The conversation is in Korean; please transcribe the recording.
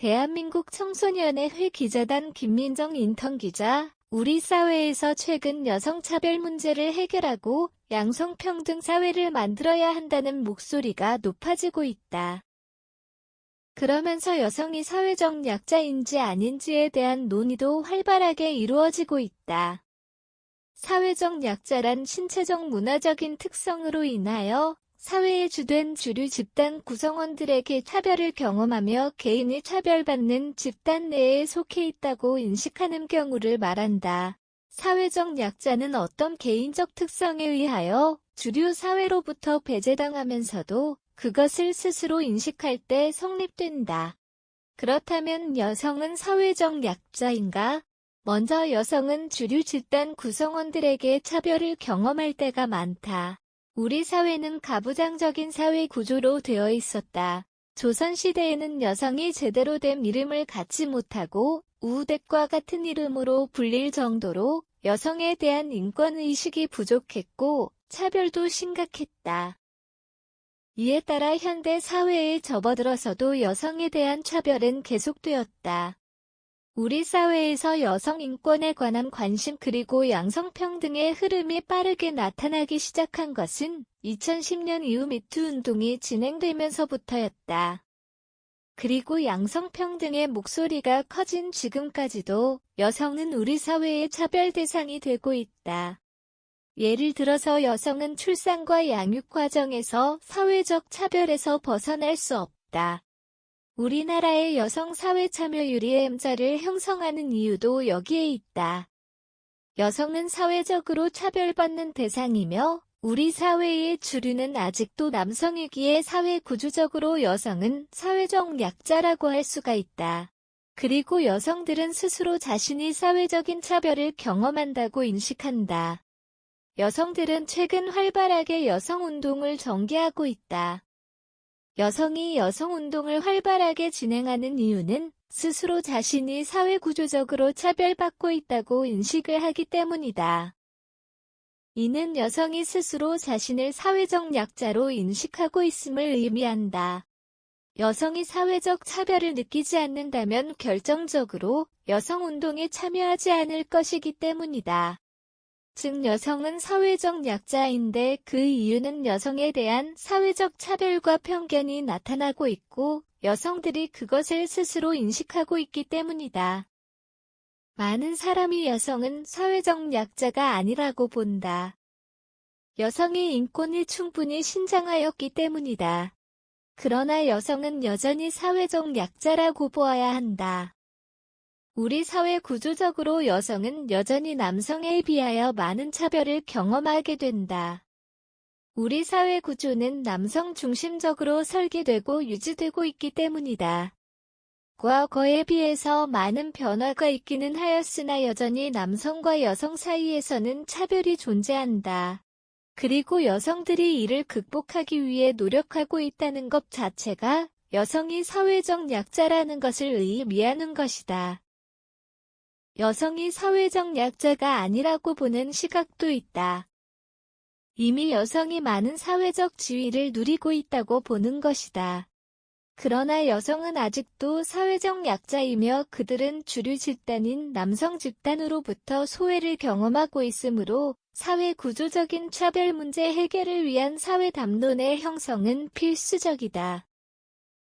대한민국 청소년의 기자단 김민정 인턴 기자, 우리 사회에서 최근 여성차별 문제를 해결하고 양성평등 사회를 만들어야 한다는 목소리가 높아지고 있다. 그러면서 여성이 사회적 약자인지 아닌지에 대한 논의도 활발하게 이루어지고 있다. 사회적 약자란 신체적 문화적인 특성으로 인하여 사회의 주된 주류 집단 구성원들에게 차별을 경험하며 개인이 차별받는 집단 내에 속해 있다고 인식하는 경우를 말한다. 사회적 약자는 어떤 개인적 특성에 의하여 주류 사회로부터 배제당하면서도 그것을 스스로 인식할 때 성립된다. 그렇다면 여성은 사회적 약자인가? 먼저 여성은 주류 집단 구성원들에게 차별을 경험할 때가 많다. 우리 사회는 가부장적인 사회 구조로 되어 있었다. 조선시대에는 여성이 제대로 된 이름을 갖지 못하고 우우댁과 같은 이름으로 불릴 정도로 여성에 대한 인권의식이 부족했고 차별도 심각했다. 이에 따라 현대 사회에 접어들어서도 여성에 대한 차별은 계속되었다. 우리 사회에서 여성 인권에 관한 관심 그리고 양성평등의 흐름이 빠르게 나타나기 시작한 것은 2010년 이후 미투 운동이 진행되면서부터였다. 그리고 양성평등의 목소리가 커진 지금까지도 여성은 우리 사회의 차별 대상이 되고 있다. 예를 들어서 여성은 출산과 양육 과정에서 사회적 차별에서 벗어날 수 없다. 우리나라의 여성 사회 참여율이 M자를 형성하는 이유도 여기에 있다. 여성은 사회적으로 차별받는 대상이며 우리 사회의 주류는 아직도 남성이기에 사회 구조적으로 여성은 사회적 약자라고 할 수가 있다. 그리고 여성들은 스스로 자신이 사회적인 차별을 경험한다고 인식한다. 여성들은 최근 활발하게 여성운동을 전개하고 있다. 여성이 여성운동을 활발하게 진행하는 이유는 스스로 자신이 사회구조적으로 차별받고 있다고 인식을 하기 때문이다. 이는 여성이 스스로 자신을 사회적 약자로 인식하고 있음을 의미한다. 여성이 사회적 차별을 느끼지 않는다면 결정적으로 여성운동에 참여하지 않을 것이기 때문이다. 즉 여성은 사회적 약자인데 그 이유는 여성에 대한 사회적 차별과 편견이 나타나고 있고 여성들이 그것을 스스로 인식하고 있기 때문이다. 많은 사람이 여성은 사회적 약자가 아니라고 본다. 여성의 인권이 충분히 신장하였기 때문이다. 그러나 여성은 여전히 사회적 약자라고 보아야 한다. 우리 사회 구조적으로 여성은 여전히 남성에 비하여 많은 차별을 경험하게 된다. 우리 사회 구조는 남성 중심적으로 설계되고 유지되고 있기 때문이다. 과거에 비해서 많은 변화가 있기는 하였으나 여전히 남성과 여성 사이에서는 차별이 존재한다. 그리고 여성들이 이를 극복하기 위해 노력하고 있다는 것 자체가 여성이 사회적 약자라는 것을 의미하는 것이다. 여성이 사회적 약자가 아니라고 보는 시각도 있다. 이미 여성이 많은 사회적 지위를 누리고 있다고 보는 것이다. 그러나 여성은 아직도 사회적 약자이며 그들은 주류 집단인 남성 집단으로부터 소외를 경험하고 있으므로 사회 구조적인 차별 문제 해결을 위한 사회 담론의 형성은 필수적이다.